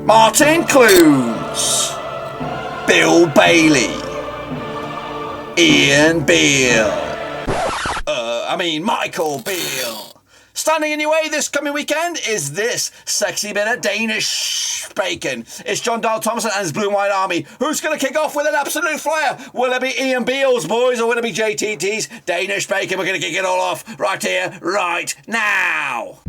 Martin Clunes, Bill Bailey, Ian Beale. Michael Beale. Standing in your way this coming weekend is this sexy bit of Danish bacon. It's John Dahl Thompson and his Blue and White Army. Who's going to kick off with an absolute flyer? Will it be Ian Beale's boys or will it be JTT's Danish bacon? We're going to kick it all off right here, right now.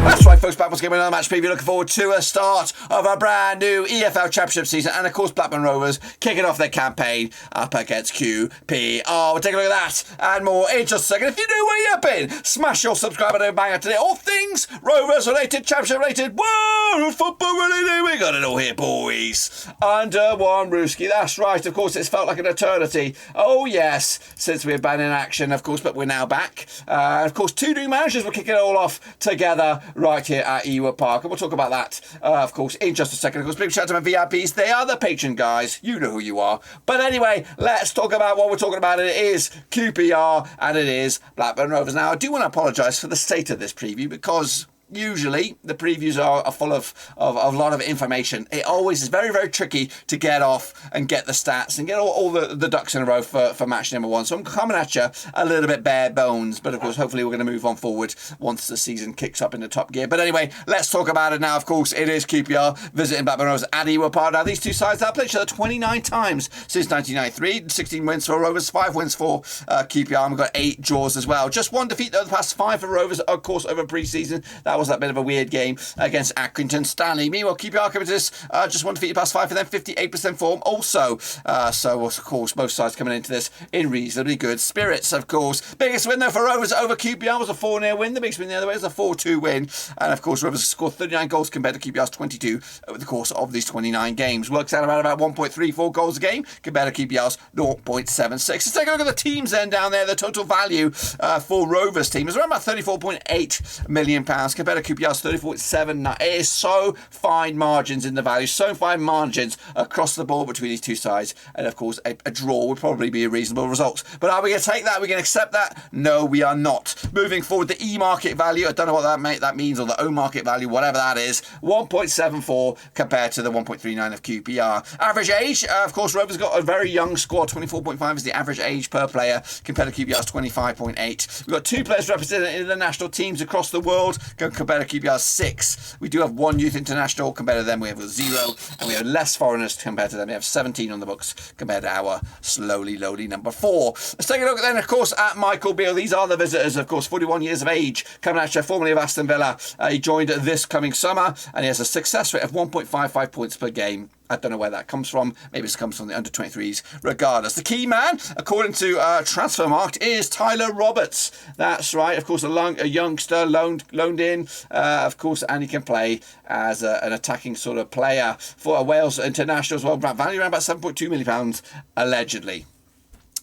That's right, folks, back once again with another match preview. Looking forward to a start of a brand new EFL Championship season. And, of course, Blackburn Rovers kicking off their campaign up against QPR. We'll take a look at that and more in just a second. If you're new where you've been, smash your subscribe button and bang out today. All things Rovers related, Championship related, world football related. We got it all here, boys. Under one Rooski. That's right. Of course, it's felt like an eternity. Oh, yes, since we've been in action, of course, but we're now back. Of course, two new managers will kick it all off together right here at Ewood Park, and we'll talk about that, of course, in just a second. Of course, big shout out to my VIPs. They are the patron guys. You know who you are. But anyway, let's talk about what we're talking about. It is QPR, and it is Blackburn Rovers. Now, I do want to apologise for the state of this preview, because usually the previews are full of a lot of information. It always is very, very tricky to get off and get the stats and get all the ducks in a row for match number one. So I'm coming at you a little bit bare bones, but of course hopefully we're going to move on forward once the season kicks up into top gear. But anyway, let's talk about it now. Of course, it is QPR visiting Blackburn Rovers at Ewood Park. Now, these two sides have played each other 29 times since 1993. 16 wins for Rovers, 5 wins for QPR, and we've got 8 draws as well. Just one defeat over the past 5 for Rovers, of course, over pre-season. That was that bit of a weird game against Accrington Stanley. Meanwhile, QPR coming to this, just one defeat past 5 for them, 58% form also. So, of course, both sides coming into this in reasonably good spirits, of course. Biggest win, though, for Rovers over QPR was a 4-0 win. The biggest win the other way was a 4-2 win. And, of course, Rovers scored 39 goals compared to QPR's 22 over the course of these 29 games. Works out about 1.34 goals a game compared to QPR's 0.76. Let's take a look at the teams then down there. The total value for Rovers team is around about £34.8 million compared to QPR's 34.79. It is so fine margins in the value, so fine margins across the board between these two sides, and of course a draw would probably be a reasonable result. But are we going to take that? Are we going to accept that? No, we are not. Moving forward, the E-market value, I don't know what that means, or the O-market value, whatever that is, 1.74 compared to the 1.39 of QPR. Average age, of course, Rovers got a very young squad. 24.5 is the average age per player compared to QPR's 25.8. We've got 2 players represented in the national teams across the world compared to QPR's 6. We do have 1 youth international compared to them. We have 0, and we have less foreigners compared to them. We have 17 on the books compared to our slowly number 4. Let's take a look then, of course, at Michael Beale. These are the visitors, of course, 41 years of age, coming at you, formerly of Aston Villa. He joined this coming summer, and he has a success rate of 1.55 points per game. I don't know where that comes from. Maybe it comes from the under-23s. Regardless, the key man, according to Transfermarkt, is Tyler Roberts. That's right. Of course, a youngster loaned in, of course, and he can play as an attacking sort of player for a Wales international as well. Value around about £7.2 million, allegedly.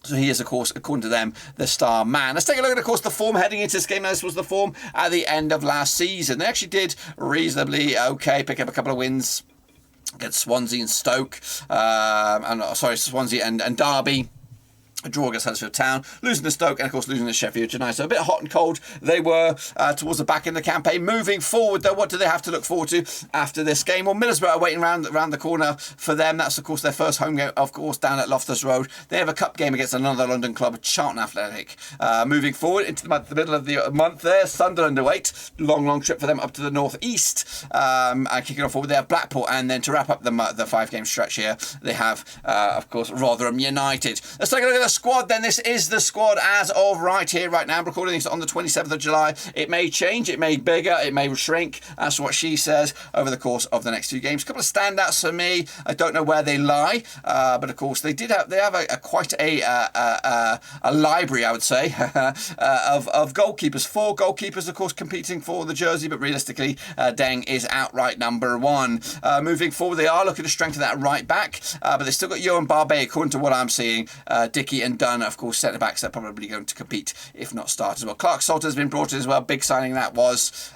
So he is, of course, according to them, the star man. Let's take a look at, of course, the form heading into this game. Now, this was the form at the end of last season. They actually did reasonably okay, pick up a couple of wins against Swansea and Stoke, Swansea and Derby. A draw against Huddersfield Town, losing to Stoke, and of course losing to Sheffield United. So a bit hot and cold they were towards the back end of the campaign. Moving forward, though, what do they have to look forward to after this game? Well, Middlesbrough are waiting around the corner for them. That's, of course, their first home game, of course, down at Loftus Road. They have a cup game against another London club, Charlton Athletic. Moving forward into the middle of the month there, Sunderland await. Long trip for them up to the northeast. And kicking off forward, they have Blackpool, and then to wrap up the 5-game stretch here, they have, of course, Rotherham United. Let's take a look at the squad then. This is the squad as of right now. I'm recording this on the 27th of July. It may change, it may be bigger, it may shrink. That's what she says over the course of the next 2 games. A couple of standouts for me. I don't know where they lie, but of course they have quite a library, I would say, of goalkeepers. 4 goalkeepers, of course, competing for the jersey, but realistically, Deng is outright number 1. Moving forward, they are looking to strengthen that right back, but they've still got Johan Barbet, according to what I'm seeing. Dickie Dickey and Dunn, of course, centre-backs are probably going to compete, if not start as well. Clark Salter's been brought in as well. Big signing that was.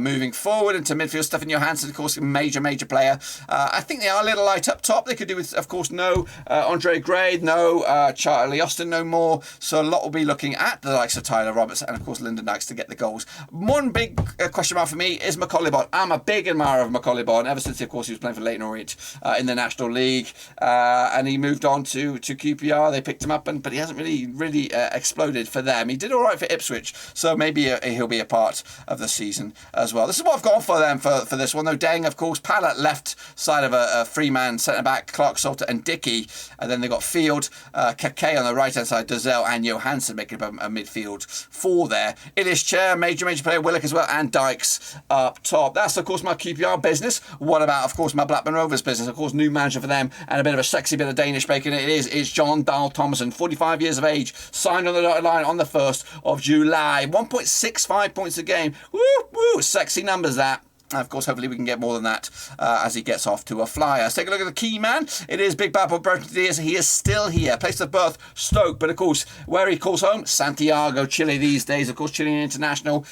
Moving forward into midfield, Stefan Johansson, of course, a major player. I think they are a little light up top. They could do with, of course, no Andre Gray, no Charlie Austin, no more. So a lot will be looking at the likes of Tyler Roberts and, of course, Lyndon Dykes to get the goals. One big question mark for me is Macaulay Bonne. I'm a big admirer of Macaulay Bonne ever since, of course, he was playing for Leyton Orient in the National League, and he moved on to QPR. They picked him up, but he hasn't really exploded for them. He did all right for Ipswich, so maybe he'll be a part of the season as well. This is what I've gone for them for this one, though. Deng, of course, Pallet left side of a free-man centre-back, Clark Salter and Dickey, and then they got Field, Kake on the right-hand side, Dozell and Johansson making up a midfield four there. Ilish Chair, major player, Willock as well, and Dykes up top. That's, of course, my QPR business. What about, of course, my Blackburn Rovers business? Of course, new manager for them, and a bit of a sexy bit of Danish bacon it's John Dahl Thomason, 45 years of age, signed on the dotted line on the 1st of July. 1.65 points a game. Woo, sexy numbers that. And of course, hopefully we can get more than that as he gets off to a flyer. Let's take a look at the key man. It is Big Bad Ben Brereton Diaz. He is still here. Place of birth, Stoke. But of course, where he calls home, Santiago, Chile these days. Of course, Chilean international.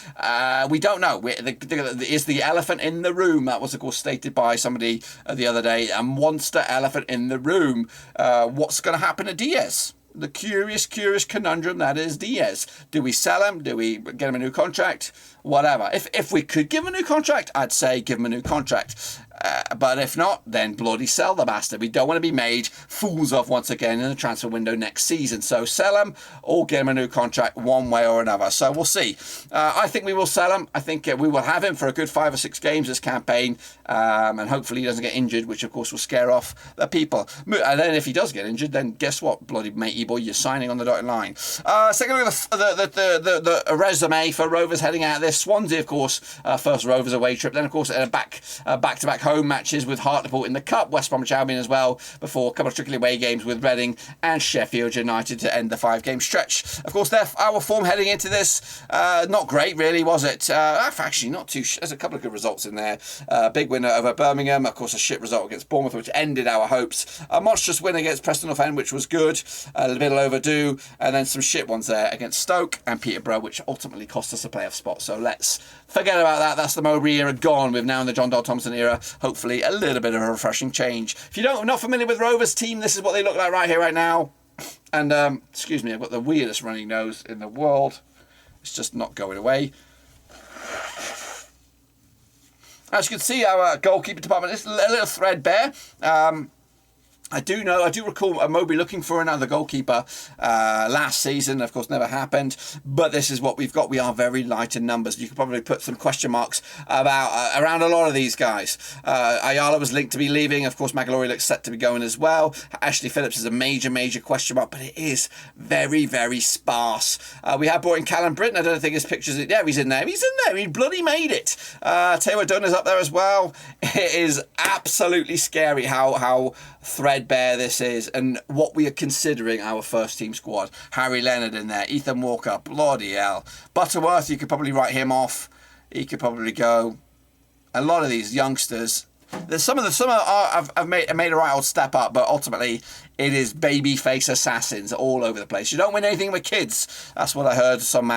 We don't know. Is the elephant in the room? That was, of course, stated by somebody the other day. A monster elephant in the room. What's going to happen to Diaz? The curious conundrum that is Diaz. Do we sell him? Do we get him a new contract? Whatever. If we could give him a new contract, I'd say give him a new contract. But if not, then bloody sell the bastard. We don't want to be made fools of once again in the transfer window next season. So sell him or get him a new contract one way or another. So we'll see. I think we will sell him. I think we will have him for a good 5 or 6 games this campaign. And hopefully he doesn't get injured, which of course will scare off the people. And then if he does get injured, then guess what? Bloody matey boy, you're signing on the dotted line. Second look at the resume for Rovers heading out there. Swansea, of course, first Rovers away trip. Then, of course, back-to-back home matches with Hartlepool in the Cup, West Bromwich Albion as well, before a couple of tricky away games with Reading and Sheffield United to end the 5-game stretch. Of course, our form heading into this, not great really, was it? Actually, not too... There's a couple of good results in there. Big winner over Birmingham, of course, a shit result against Bournemouth, which ended our hopes. A monstrous win against Preston North End, which was good, a little overdue, and then some shit ones there against Stoke and Peterborough, which ultimately cost us a playoff spot. So let's forget about that. That's the Mowbray era gone. We're now in the John Dahl Thompson era. Hopefully a little bit of a refreshing change. If you're not familiar with Rovers team, this is what they look like right here, right now. And, excuse me, I've got the weirdest running nose in the world. It's just not going away. As you can see, our goalkeeper department is a little threadbare. I do recall Mowbray looking for another goalkeeper last season. Of course, never happened. But this is what we've got. We are very light in numbers. You could probably put some question marks around a lot of these guys. Ayala was linked to be leaving. Of course, Magalori looks set to be going as well. Ashley Phillips is a major question mark, but it is very sparse. We have brought in Callum Britton. I don't think his picture's... Yeah, he's in there. He bloody made it. Taylor Donner's up there as well. It is absolutely scary how threadbare this is and what we are considering our first team squad. Harry Leonard in there, Ethan Walker, bloody hell. Butterworth, you could probably write him off. He could probably go. A lot of these youngsters, some have made a right old step up, but ultimately it is baby face assassins all over the place. You don't win anything with kids. That's what I heard some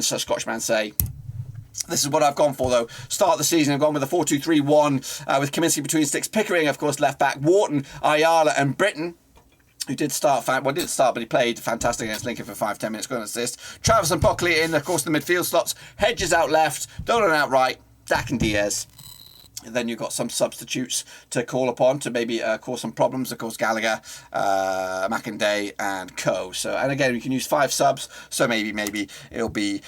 Scottish man say. This is what I've gone for, though. Start of the season, I've gone with a 4-2-3-1 with Kaminsky between sticks. Pickering, of course, left back. Wharton, Ayala and Britton, who didn't start, but he played fantastic against Lincoln for 5-10 minutes, got an assist. Travis and Buckley in, of course, the midfield slots. Hedges out left, Dolan out right, Dak and Diaz. And then you've got some substitutes to call upon to maybe cause some problems. Of course, Gallagher, McInday and Co. So, and again, we can use 5 subs, so maybe it'll be...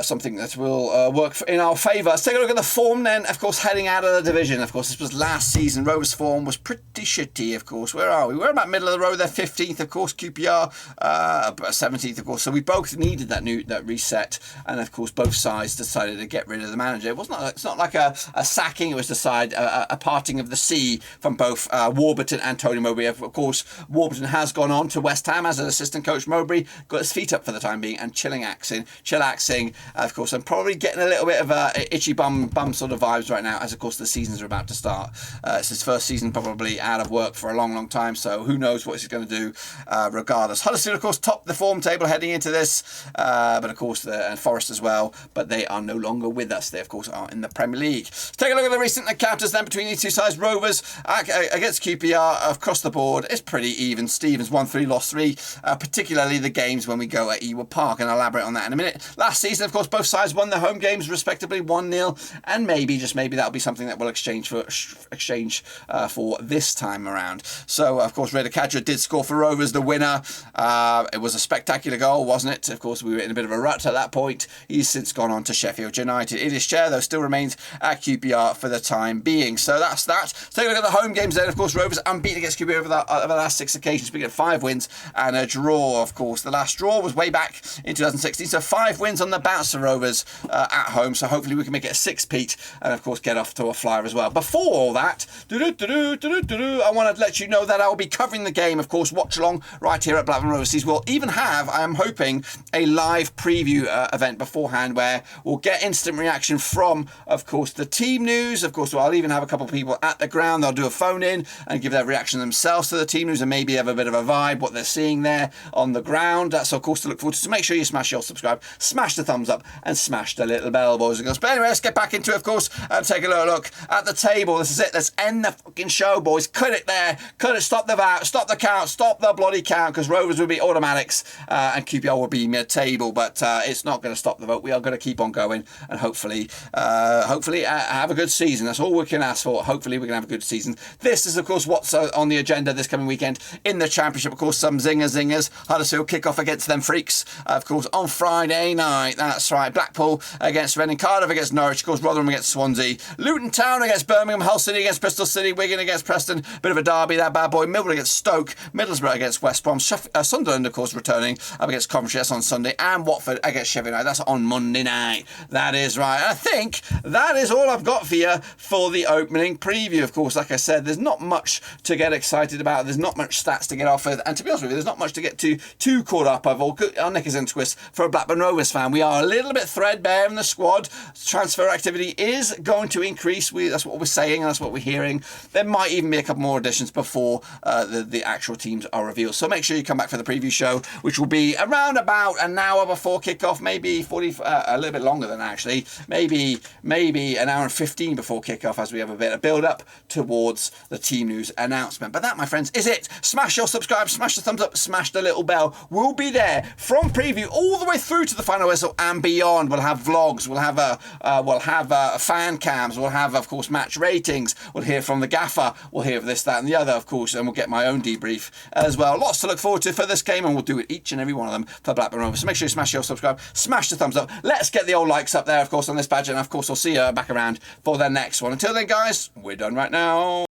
something that will work in our favour. Let's take a look at the form then. Of course, heading out of the division. Of course, this was last season. Rovers' form was pretty shitty, of course. Where are we? We're about middle of the road there. 15th, of course. QPR, 17th, of course. So we both needed that reset. And, of course, both sides decided to get rid of the manager. It's not like a sacking. It was a parting of the sea from both Warburton and Tony Mowbray. Of course, Warburton has gone on to West Ham as an assistant coach. Mowbray got his feet up for the time being and Chillax relaxing, of course. I'm probably getting a little bit of itchy bum sort of vibes right now, as of course the seasons are about to start. It's his first season probably out of work for a long time, so who knows what he's going to do regardless. Huddersfield, of course, top the form table heading into this, but of course and Forest as well, but they are no longer with us. They of course are in the Premier League. Let's take a look at the recent encounters then between these two sides. Rovers against QPR across the board, it's pretty even. Stevens won 3, lost 3, particularly the games when we go at Ewood Park, and I'll elaborate on that in a minute. Last season, of course, both sides won their home games respectively 1-0, and maybe, just maybe, that'll be something that we'll exchange for this time around. So, of course, Reda Kadra did score for Rovers, the winner. It was a spectacular goal, wasn't it? Of course, we were in a bit of a rut at that point. He's since gone on to Sheffield United. In his chair, though, still remains at QPR for the time being. So that's that. Let's take a look at the home games then. Of course, Rovers unbeaten against QPR over the last 6 occasions. We get 5 wins and a draw, of course. The last draw was way back in 2016. So 5 wins on the bounce for Rovers at home. So hopefully we can make it a 6-peat and, of course, get off to a flyer as well. Before all that, I want to let you know that I will be covering the game, of course, watch along right here at Blackburn Rovers. We'll even have, I am hoping, a live preview event beforehand where we'll get instant reaction from, of course, the team news. Of course, I'll even have a couple of people at the ground. They'll do a phone in and give their reaction themselves to the team news and maybe have a bit of a vibe, what they're seeing there on the ground. That's, of course, to look forward to. So make sure you smash your subscribe, smash the thumbs up, and smash the little bell, boys and girls. But anyway, let's get back into it, of course, and take a look at the table. This is it. Let's end the fucking show, boys. Cut it there. Cut it. Stop the vote. Stop the count. Stop the bloody count, because Rovers will be automatics and QPR will be mid-table. But it's not going to stop the vote. We are going to keep on going and hopefully have a good season. That's all we can ask for. Hopefully we can have a good season. This is, of course, what's on the agenda this coming weekend in the Championship. Of course, some zingers. Huddersfield kick off against them freaks, of course, on Friday night. That's right. Blackpool against Reading, Cardiff against Norwich, of course, Rotherham against Swansea, Luton Town against Birmingham, Hull City against Bristol City, Wigan against Preston, bit of a derby, that bad boy, Millwall against Stoke, Middlesbrough against West Brom, Sunderland, of course, returning up against Coventry, that's on Sunday, and Watford against Sheffield United, that's on Monday night. That is right. I think that is all I've got for you for the opening preview. Of course, like I said, there's not much to get excited about, there's not much stats to get off with, and to be honest with you, there's not much to get too caught up of, or our knickers and twists for a Blackburn Rovers fan. We are a little bit threadbare in the squad. Transfer activity is going to increase. That's what we're saying, and that's what we're hearing. There might even be a couple more additions before the actual teams are revealed. So make sure you come back for the preview show, which will be around about an hour before kickoff, maybe 40, a little bit longer than that, actually. Maybe an hour and 15 before kickoff, as we have a bit of build up towards the team news announcement. But that, my friends, is it. Smash your subscribe, smash the thumbs up, smash the little bell. We'll be there from preview all the way through to the final whistle and beyond. We'll have vlogs, we'll have fan cams, we'll have, of course, match ratings, we'll hear from the gaffer, we'll hear of this, that and the other, of course, and we'll get my own debrief as well. Lots to look forward to for this game, and we'll do it each and every one of them for Blackburn Rovers. So make sure you smash your subscribe, smash the thumbs up. Let's get the old likes up there, of course, on this badge, and of course I'll see you back around for the next one. Until then, guys, we're done right now.